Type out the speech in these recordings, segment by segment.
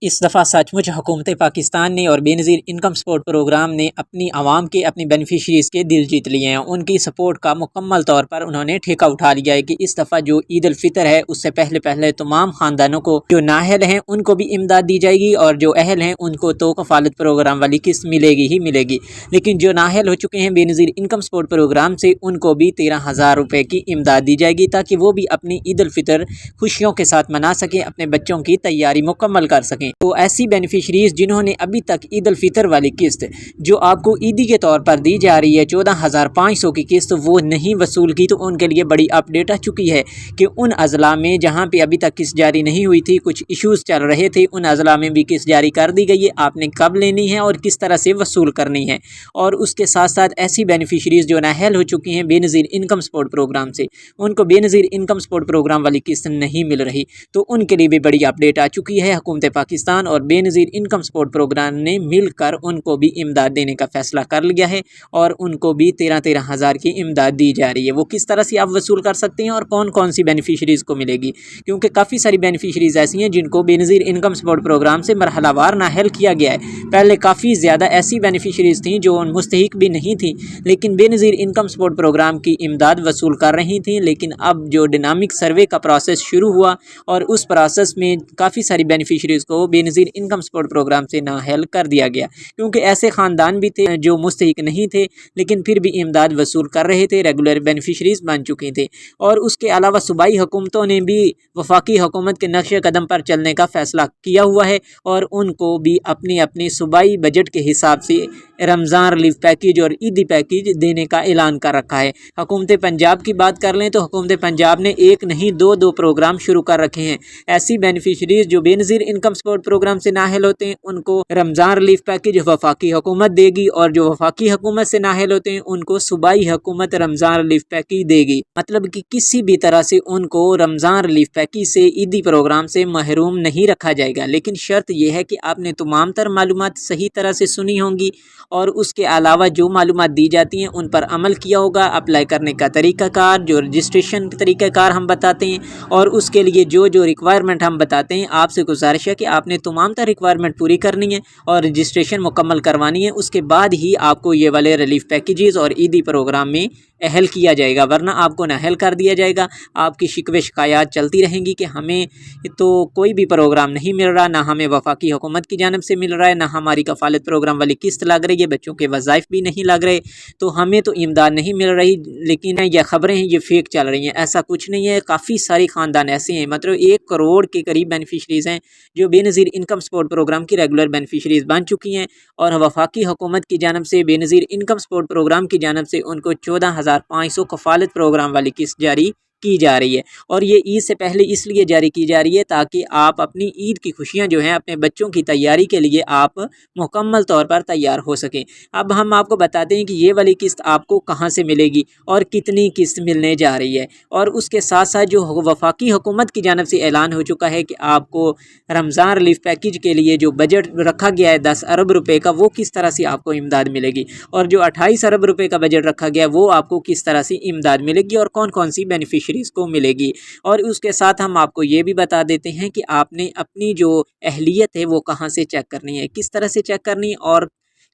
इस दफ़ा सचमुच हुकूमत पाकिस्तान ने और बेनज़ीर इनकम सपोर्ट प्रोग्राम ने अपनी आवाम के अपनी बेनिफिशरीज़ के दिल जीत लिए हैं। उनकी सपोर्ट का मुकम्मल तौर पर उन्होंने ठेका उठा लिया है कि इस दफ़ा जो ईद उल फितर है उससे पहले पहले तमाम ख़ानदानों को जो नाअहल हैं उनको भी इमदाद दी जाएगी और जो अहल हैं उनको तो कफ़ालत प्रोग्राम वाली किस्त मिलेगी ही मिलेगी। लेकिन जो नाअहल हो चुके हैं बेनज़ीर इनकम सपोर्ट प्रोग्राम से उनको भी 13,000 रुपये की इमदाद दी जाएगी ताकि वो भी अपनी ईद उल फितर खुशियों के साथ मना सकें, अपने बच्चों की तैयारी मुकम्मल कर सकें। तो ऐसी बेनिफिशरीज़ जिन्होंने अभी तक ईद उल फितर वाली किस्त जो आपको ईदी के तौर पर दी जा रही है 14,500 की किस्त वो नहीं वसूल की, तो उनके लिए बड़ी अपडेट आ चुकी है कि उन अज़ला में जहाँ पे अभी तक किस्त जारी नहीं हुई थी, कुछ इश्यूज़ चल रहे थे, उन अज़ला में भी किस्त जारी कर दी गई है। आपने कब लेनी है और किस तरह से वसूल करनी है। और उसके साथ साथ ऐसी बेनिफिशरीज़ जो नाअहल हो चुकी हैं बेनज़ीर इनकम सपोर्ट प्रोग्राम से, उनको बेनज़ीर इनकम सपोर्ट प्रोग्राम वाली किस्त नहीं मिल रही, तो उनके लिए भी बड़ी अपडेट आ चुकी है। हुकूमत पाकिस्तान और बेनज़ीर इनकम सपोर्ट प्रोग्राम ने मिलकर उनको भी इमदाद देने का फ़ैसला कर लिया है और उनको भी 13-13 हज़ार की इमदाद दी जा रही है। वो किस तरह से आप वसूल कर सकते हैं और कौन कौन सी बेनिफिशरीज़ को मिलेगी, क्योंकि काफ़ी सारी बेनिफिशरीज़ ऐसी हैं जिनको बेनज़ीर इनकम सपोर्ट प्रोग्राम से मरहलावार नाअहल किया गया है। पहले काफ़ी ज़्यादा ऐसी बेनिफिशरीज़ थी जो मुस्तहिक भी नहीं थी लेकिन बेनज़ीर इनकम सपोर्ट प्रोग्राम की इमदाद वसूल कर रही थी। लेकिन अब जो डायनामिक सर्वे का प्रोसेस शुरू हुआ और उस प्रोसेस में काफ़ी सारी बेनिफिशरीज़ को बेनज़ीर इनकम सपोर्ट प्रोग्राम से नाअहल कर दिया गया, क्योंकि ऐसे ख़ानदान भी थे जो मुस्तहिक नहीं थे लेकिन फिर भी इमदाद वसूल कर रहे थे, रेगुलर बेनिफिशरीज़ बन चुके थे। और उसके अलावा सूबाई हुकूमतों ने भी वफाकी हुकूमत के नक्शे कदम पर चलने का फ़ैसला किया हुआ है और उनको भी अपनी अपनी सूबाई बजट के हिसाब से रमज़ान रिलीफ पैकेज और ईदी पैकेज देने का ऐलान कर रखा है। हुकूमत पंजाब की बात कर लें तो हुकूमत पंजाब ने एक नहीं दो प्रोग्राम शुरू कर रखे हैं। ऐसी बेनिफिशरीज़ जो बेनज़ीर इनकम सपोर्ट प्रोग्राम से नाअहल होते हैं उनको रमज़ान रिलीफ पैकेज वफाकी हुकूमत देगी और जो वफाकी हुकूमत से नाअहल होते हैं उनको सूबाई हुकूमत रमज़ान रिलीफ पैकेज देगी। मतलब कि किसी भी तरह से उनको रमज़ान रिलीफ पैकेज से ईदी प्रोग्राम से महरूम नहीं रखा जाएगा। लेकिन शर्त यह है कि आपने तमाम तर मालूमात सही तरह से सुनी होंगी और उसके अलावा जो मालूमात दी जाती हैं उन पर अमल किया होगा। अप्लाई करने का तरीक़ाकार, जो रजिस्ट्रेशन का तरीक़ाकार हम बताते हैं और उसके लिए जो जो रिक्वायरमेंट हम बताते हैं, आपसे गुजारिश है कि आपने तमाम तर रिक्वायरमेंट पूरी करनी है और रजिस्ट्रेशन मुकम्मल करवानी है। उसके बाद ही आपको ये वाले रिलीफ पैकेजेस और ईदी प्रोग्राम में अहल किया जाएगा, वरना आपको नाअहल कर दिया जाएगा। आपकी शिकवे शिकायत चलती रहेंगी कि हमें तो कोई भी प्रोग्राम नहीं मिल रहा, ना हमें वफाकी हुकूमत की जानिब से मिल रहा है, ना हमारी कफ़ालत प्रोग्राम वाली किस्त लग रही है, बच्चों के वज़ाइफ भी नहीं लग रहे, तो हमें तो इमदाद नहीं मिल रही। लेकिन यह ख़बरें हैं ये फ़ेक चल रही हैं, ऐसा कुछ नहीं है। काफ़ी सारे ख़ानदान ऐसे हैं, मतलब 1 करोड़ के करीब बेनिफिशरीज़ हैं जो बेनज़ीर इनकम सपोर्ट प्रोग्राम की रेगुलर बेनिफिशरीज़ बन चुकी हैं और वफाकी हुकूमत की जानिब से बेनज़ीर इनकम सपोर्ट प्रोग्राम की जानिब से उनको 14,500 कफ़ालत प्रोग्राम वाली किस्त जारी की जा रही है। और ये ईद से पहले इसलिए जारी की जा रही है ताकि आप अपनी ईद की खुशियां जो हैं अपने बच्चों की तैयारी के लिए आप मुकम्मल तौर पर तैयार हो सकें। अब हम आपको बताते हैं कि ये वाली किस्त आपको कहां से मिलेगी और कितनी किस्त मिलने जा रही है। और उसके साथ साथ जो वफाकी हुकूमत की जानिब से ऐलान हो चुका है कि आपको रमज़ान रिलीफ पैकेज के लिए जो बजट रखा गया है 10 अरब रुपये का, वो किस तरह से आपको इमदाद मिलेगी और जो 28 अरब रुपये का बजट रखा गया वो आपको किस तरह से इमदाद मिलेगी और कौन कौन सी बेनिफिशरीज़ को मिलेगी। और उसके साथ हम आपको ये भी बता देते हैं कि आपने अपनी जो अहलियत है वो कहाँ से चेक करनी है, किस तरह से चेक करनी है और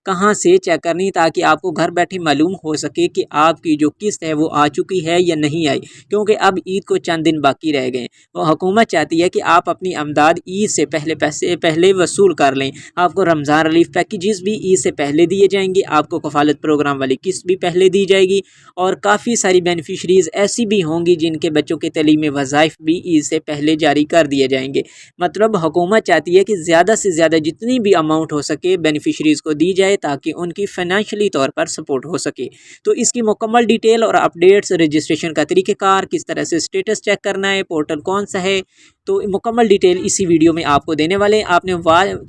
कहाँ से चेक करनी, ताकि आपको घर बैठे मालूम हो सके कि आपकी जो किस्त है वो आ चुकी है या नहीं आई, क्योंकि अब ईद को चंद दिन बाकी रह गए। वो हुकूमत चाहती है कि आप अपनी आमदाद ईद से पहले पैसे पहले वसूल कर लें। आपको रमज़ान रिलीफ पैकेजेस भी ईद से पहले दिए जाएंगे, आपको कफ़ालत प्रोग्राम वाली किस्त भी पहले दी जाएगी और काफ़ी सारी बेनिफिशरीज़ ऐसी भी होंगी जिनके बच्चों के तलीमी वज़ाइफ भी ईद से पहले जारी कर दिए जाएंगे। मतलब हुकूमत चाहती है कि ज़्यादा से ज़्यादा जितनी भी अमाउंट हो सके बेनिफिशरीज़ को दी जाए ताकि उनकी फाइनेंशियली तौर पर सपोर्ट हो सके। तो इसकी मुकम्मल डिटेल और अपडेट्स, रजिस्ट्रेशन का तरीक़ेकार, किस तरह से स्टेटस चेक करना है, पोर्टल कौन सा है, तो मुकम्मल डिटेल इसी वीडियो में आपको देने वाले हैं। आपने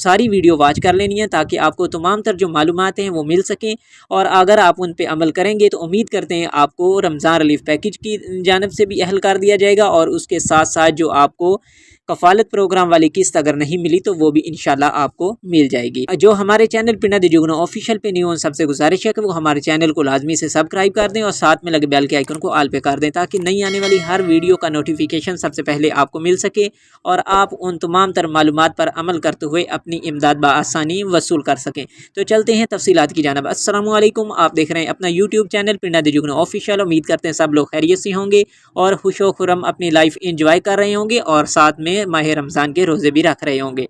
सारी वीडियो वॉच कर लेनी है ताकि आपको तमाम तर जो मालूमात हैं वो मिल सकें और अगर आप उन पे अमल करेंगे तो उम्मीद करते हैं आपको रमज़ान रिलीफ पैकेज की जानिब से भी अहल कर दिया जाएगा और उसके साथ साथ जो आपको कफालत प्रोग्राम वाली किस्त अगर नहीं मिली तो वो भी इंशाल्लाह आपको मिल जाएगी। जो हमारे चैनल पिंडा दी जुगनू ऑफिशियल पे न्यू, सबसे गुजारिश है कि वो हमारे चैनल को लाजमी से सब्सक्राइब कर दें और साथ में लगे बेल के आइकन को ऑल पे कर दें, ताकि नई आने वाली हर वीडियो का नोटिफिकेशन सबसे पहले आपको मिल सके और आप उन तमाम तर मालूमात पर अमल करते हुए अपनी इमदाद बआसानी वसूल कर सकें। तो चलते हैं तफसीलात की जानब। अस्सलामु अलैकुम, आप देख रहे हैं अपना यूट्यूब चैनल पिंडा दी जुगनू ऑफिशियल। उम्मीद करते हैं सब लोग खैरियत से होंगे और खुशो खुरम अपनी लाइफ इंजॉय कर रहे होंगे और साथ में माह रमज़ान के रोज़े भी रख रहे होंगे।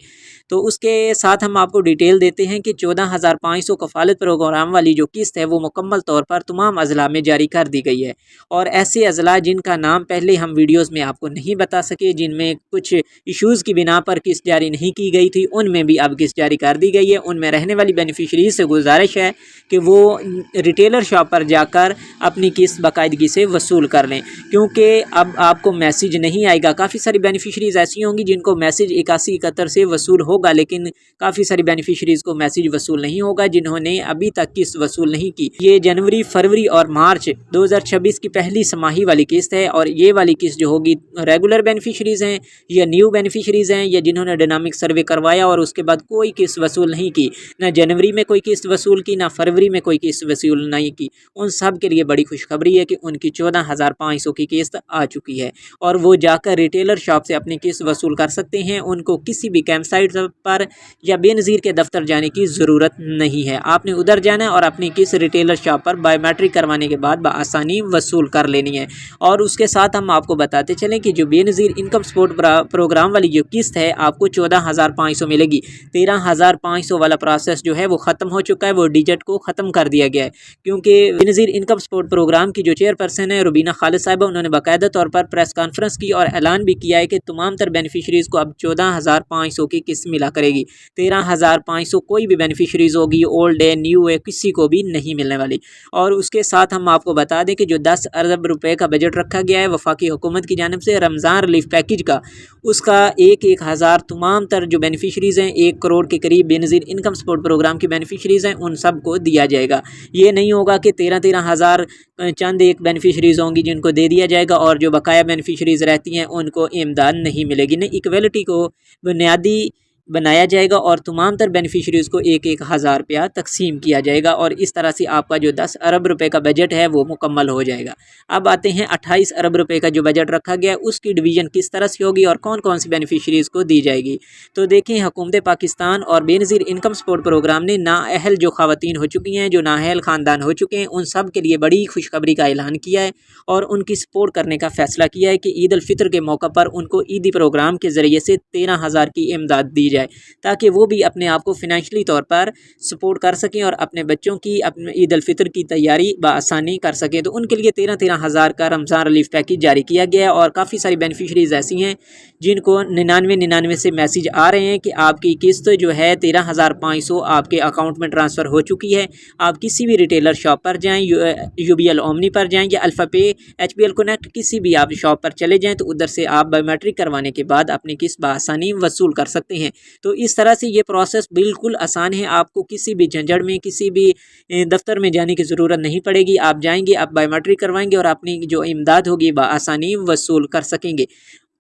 तो उसके साथ हम आपको डिटेल देते हैं कि 14,500 कफालत प्रोग्राम वाली जो किस्त है वो मुकम्मल तौर पर तमाम अजला में जारी कर दी गई है। और ऐसे अजला जिनका नाम पहले हम वीडियोस में आपको नहीं बता सके, जिनमें कुछ इश्यूज़ की बिना पर किस्त जारी नहीं की गई थी, उनमें भी अब किस्त जारी कर दी गई है। उनमें रहने वाली बेनिफिशरीज से गुजारिश है कि वो रिटेलर शॉप पर जाकर अपनी किस्त बाकायदगी से वसूल कर लें, क्योंकि अब आपको मैसेज नहीं आएगा। काफ़ी सारी बेनिफिशरीज ऐसी होंगी जिनको मैसेज 8171 से वसूल होगा, लेकिन काफ़ी सारी बेनिफिशरीज को मैसेज वसूल नहीं होगा जिन्होंने अभी तक किस्त वसूल नहीं की। ये जनवरी, फरवरी और मार्च 2026 की पहली समाही वाली किस्त है और ये वाली किस्त जो होगी रेगुलर बेनिफिशरीज हैं या न्यू बेनिफिशरीज हैं या जिन्होंने डायनामिक सर्वे करवाया और उसके बाद कोई किस्त वसूल नहीं की, ना जनवरी में कोई किस्त वसूल की, ना फरवरी में कोई किस्त वसूल नहीं की, उन सब के लिए बड़ी खुशखबरी है कि उनकी 14,500 की किस्त आ चुकी है और वो जाकर रिटेलर शॉप से अपनी किस्त वसूल कर सकते हैं। उनको किसी भी कैंप साइट पर या बेनज़ीर के दफ्तर जाने की ज़रूरत नहीं है। आपने उधर जाना है और अपनी किस्त रिटेलर शॉप पर बायोमेट्रिक करवाने के बाद बआसानी वसूल कर लेनी है। और उसके साथ हम आपको बताते चलें कि जो बेनज़ीर इनकम सपोर्ट प्रोग्राम वाली जो किस्त है आपको 14,500 मिलेगी। 13,500 वाला प्रोसेस जो है वो ख़त्म हो चुका है, वो डिजिट को ख़त्म कर दिया गया है, क्योंकि बेनज़ीर इनकम सपोर्ट प्रोग्राम की जो चेयरपर्सन है रुबीना खालिद साहिबा, उन्होंने बाकायदा तौर पर प्रेस कॉन्फ्रेंस की और ऐलान भी किया है कि तमाम तर बेनिफिशरीज़ को अब 14,500 की किस्त मिला करेगी। 13,500 कोई भी बेनिफिशरीज़ होगी, ओल्ड है न्यू है, किसी को भी नहीं मिलने वाली। और उसके साथ हम आपको बता दें कि जो 10 अरब रुपए का बजट रखा गया है वफाकी हुकूमत की जानिब से रमज़ान रिलीफ पैकेज का, उसका एक हज़ार तमाम तर जो बेनिफिशरीज़ हैं 1 करोड़ के करीब बेनज़ीर इनकम सपोर्ट प्रोग्राम की बेनिफिशरीज़ हैं उन सब को दिया जाएगा। ये नहीं होगा कि 13 हज़ार चंद एक बेनिफिशरीज़ होंगी जिनको दे दिया जाएगा और जो बकाया बेनिफिशरीज़ रहती हैं उनको इमदाद नहीं मिलेगी। नहीं, इक्वलिटी को बुनियादी बनाया जाएगा और तमाम तर बेनिफिशरीज़ को 1,000 रुपया तकसीम किया जाएगा और इस तरह से आपका जो 10 अरब रुपए का बजट है वो मुकम्मल हो जाएगा। अब आते हैं 28 अरब रुपए का जो बजट रखा गया है उसकी डिवीज़न किस तरह से होगी और कौन कौन सी बेनिफिशरीज़ को दी जाएगी। तो देखें, हुकूमत पाकिस्तान और बेनज़ीर इनकम सपोर्ट प्रोग्राम ने नाअहल जो ख़वातीन हो चुकी हैं, जो नाअहल ख़ानदान हो चुके हैं, उन सब के लिए बड़ी खुशखबरी का ऐलान किया है और उनकी सपोर्ट करने का फ़ैसला किया है कि ईद उल फितर के मौका पर उनको ईदी प्रोग्राम के ज़रिए से 13,000 की इमदाद दी जाए, ताकि वो भी अपने आप को फिनेंशली तौर पर सपोर्ट कर सकें और अपने बच्चों की अपने ईद उल फितर की तैयारी बआसानी कर सकें। तो उनके लिए 13,000 का रमज़ान रिलीफ पैकेज जारी किया गया है और काफ़ी सारी बेनिफिशरीज़ ऐसी हैं जिनको 99 से मैसेज आ रहे हैं कि आपकी किस्त जो है 13,500 आपके अकाउंट में ट्रांसफ़र हो चुकी है। आप किसी भी रिटेलर शॉप पर जाएँ, UBL ओमनी पर जाएँ या अल्फ़ा पे, HBL कनेक्ट, किसी भी आप शॉप पर चले जाएँ तो उधर से आप बायोमेट्रिक करवाने के बाद अपनी किस्त बआसानी वसूल कर सकते हैं। तो इस तरह से ये प्रोसेस बिल्कुल आसान है, आपको किसी भी झंझट में, किसी भी दफ्तर में जाने की ज़रूरत नहीं पड़ेगी। आप जाएंगे, आप बायोमेट्रिक करवाएंगे और अपनी जो इमदाद होगी बआसानी वसूल कर सकेंगे।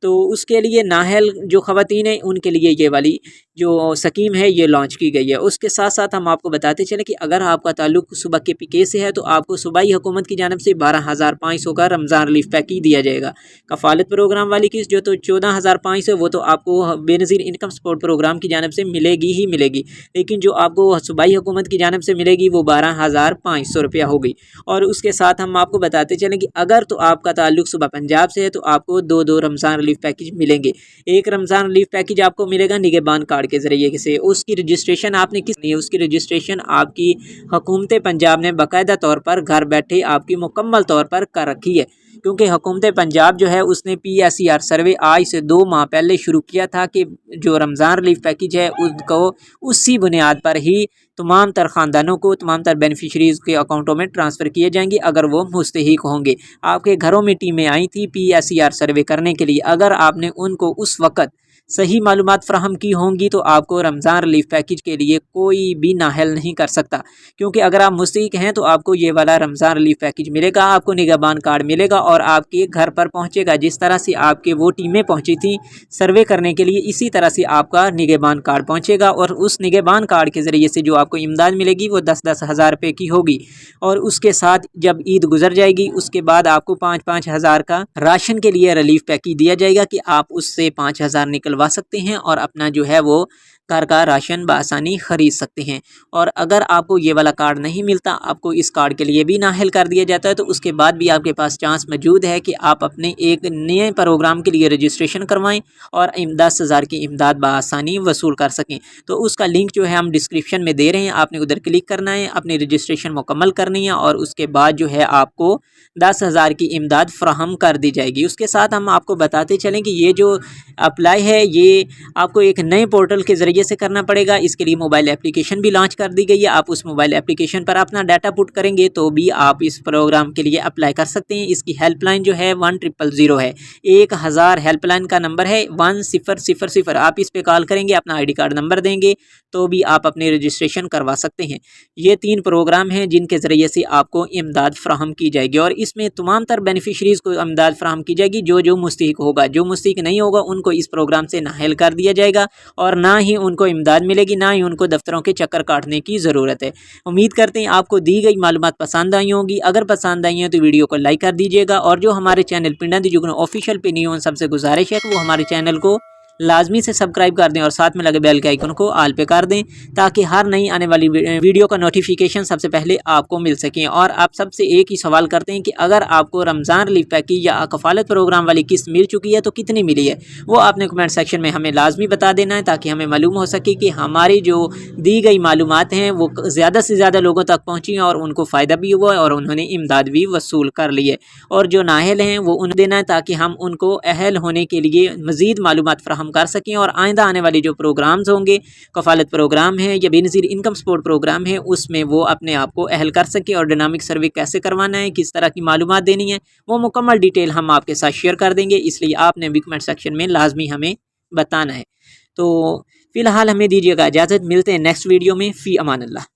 तो उसके लिए नाहल जो ख़वातीन हैं उनके लिए ये वाली जो स्कीम है ये लॉन्च की गई है। उसके साथ साथ हम आपको बताते चलें कि अगर आपका ताल्लुक सूबा KPK से है तो आपको सूबाई हुकूमत की जानिब से 12,500 का रमज़ान रिलीफ पैकेज दिया जाएगा। कफ़ालत प्रोग्राम वाली किस्त जो तो 14,500 वो तो आपको बेनज़ीर इनकम सपोर्ट प्रोग्राम की जानिब से मिलेगी ही मिलेगी, लेकिन जो आपको सूबाई हुकूमत की जानिब से मिलेगी वो 12,500 रुपया होगी। और उसके साथ हम आपको बताते चलें कि अगर तो आपका ताल्लुक सूबा पंजाब से है तो आपको 2 रमज़ान रिलीफ पैकेज मिलेंगे। एक रमज़ान रिलीफ पैकेज आपको मिलेगा निगहबान कार्ड के ज़रिए से। उसकी रजिस्ट्रेशन आपने किस नहीं, उसकी रजिस्ट्रेशन आपकी हुकूमत पंजाब ने बाकायदा तौर पर घर बैठे आपकी मुकम्मल तौर पर कर रखी है, क्योंकि हुकूमत पंजाब जो है उसने PSER सर्वे आज से 2 माह पहले शुरू किया था कि जो रमज़ान रिलीफ पैकेज है उसको उसी बुनियाद पर ही तमाम तर ख़ानदानों को, तमाम तर बेनिफिशरीज़ के अकाउंटों में ट्रांसफ़र किए जाएंगे अगर वो मुस्तहिक होंगे। आपके घरों में टीमें आई थी PSER सर्वे करने के लिए, अगर आपने उनको उस वक़्त सही मालूमात फ़राहम की होंगी तो आपको रमज़ान रिलीफ पैकेज के लिए कोई भी नाअहल नहीं कर सकता, क्योंकि अगर आप मुस्तहिक़ हैं तो आपको ये वाला रमज़ान रिलीफ पैकेज मिलेगा, आपको निगहबान कार्ड मिलेगा और आपके घर पर पहुँचेगा। जिस तरह से आपके वो टीमें पहुँची थी सर्वे करने के लिए, इसी तरह से आपका निगहबान कार्ड पहुँचेगा और उस निगहबान कार्ड के ज़रिए से जो आपको इमदाद मिलेगी वो 10-10 हज़ार रुपये की होगी। और उसके साथ जब ईद गुजर जाएगी उसके बाद आपको 5-5 हज़ार का राशन के लिए रिलीफ पैकेज दिया जाएगा कि आप उससे 5 हज़ार निकलवा सकते हैं और अपना जो है वो घर का राशन बआसानी ख़रीद सकते हैं। और अगर आपको ये वाला कार्ड नहीं मिलता, आपको इस कार्ड के लिए भी नाअहल कर दिया जाता है, तो उसके बाद भी आपके पास चांस मौजूद है कि आप अपने एक नए प्रोग्राम के लिए रजिस्ट्रेशन करवाएं और 10 हज़ार की इमदाद बआसानी वसूल कर सकें। तो उसका लिंक जो है हम डिस्क्रिप्शन में दे रहे हैं, आपने उधर क्लिक करना है, अपनी रजिस्ट्रेशन मुकम्मल करनी है और उसके बाद जो है आपको 10 हज़ार की इमदाद फ़राहम कर दी जाएगी। उसके साथ हम आपको बताते चलें कि ये जो अप्लाई है ये आपको एक नए पोर्टल के ज़रिए से करना पड़ेगा। इसके लिए मोबाइल एप्लीकेशन भी लॉन्च कर दी गई है। आप उस मोबाइल एप्लीकेशन पर अपना डाटा पुट करेंगे तो भी आप इस प्रोग्राम के लिए अप्लाई कर सकते हैं। इसकी हेल्पलाइन जो है 1000 है, 1000 हेल्पलाइन का नंबर है 1000। आप इस पे कॉल करेंगे, अपना ID कार्ड नंबर देंगे तो भी आप अपने रजिस्ट्रेशन करवा सकते हैं। ये 3 प्रोग्राम हैं जिनके ज़रिए से आपको इमदाद फ़राहम की जाएगी और इसमें तमाम तर बेनिफिशरीज़ को इमदाद फ़राहम की जाएगी। जो मुस्तहिक़ होगा, जो मुस्तहिक़ नहीं होगा उनको इस प्रोग्राम से नाअहल कर दिया जाएगा और ना ही उनको इमदाद मिलेगी, ना ही उनको दफ्तरों के चक्कर काटने की ज़रूरत है। उम्मीद करते हैं आपको दी गई मालूमात पसंद आई होंगी। अगर पसंद आई हैं तो वीडियो को लाइक कर दीजिएगा और जो हमारे चैनल पिंडा दी जुगनू ऑफिशियल पे नहीं हो, उन सबसे गुजारिश है कि वो हमारे चैनल को लाजमी से सब्सक्राइब कर दें और साथ में लगे बेल के आइकन को ऑल पे कर दें ताकि हर नई आने वाली वीडियो का नोटिफिकेशन सबसे पहले आपको मिल सकें। और आप सबसे एक ही सवाल करते हैं कि अगर आपको रमज़ान रिलीफ पैकेज या कफ़ालत प्रोग्राम वाली किस्त मिल चुकी है तो कितनी मिली है, वो आपने कमेंट सेक्शन में हमें लाजमी बता देना है ताकि हमें मालूम हो सके कि हमारी जो दी गई मालूमात हैं वो ज़्यादा से ज़्यादा लोगों तक पहुँची और उनको फ़ायदा भी हुआ और उन्होंने इमदाद भी वसूल कर ली है। और जो नाअहल हैं वो उन्हें देना है ताकि हम उनको अहल होने के लिए मज़ीद मालूमात फ़राहम कर सकें और आइंदा आने वाले जो प्रोग्राम्स होंगे, कफ़ालत प्रोग्राम है या बेनज़ीर इनकम सपोर्ट प्रोग्राम है, उसमें वो अपने आप को अहल कर सके और डायनामिक सर्वे कैसे करवाना है, किस तरह की मालूमात देनी है, वो मुकम्मल डिटेल हम आपके साथ शेयर कर देंगे। इसलिए आपने भी कमेंट सेक्शन में लाजमी हमें बताना है। तो फ़िलहाल हमें दीजिएगा इजाज़त, मिलते हैं नेक्स्ट वीडियो में। फ़ी अमान अल्लाह।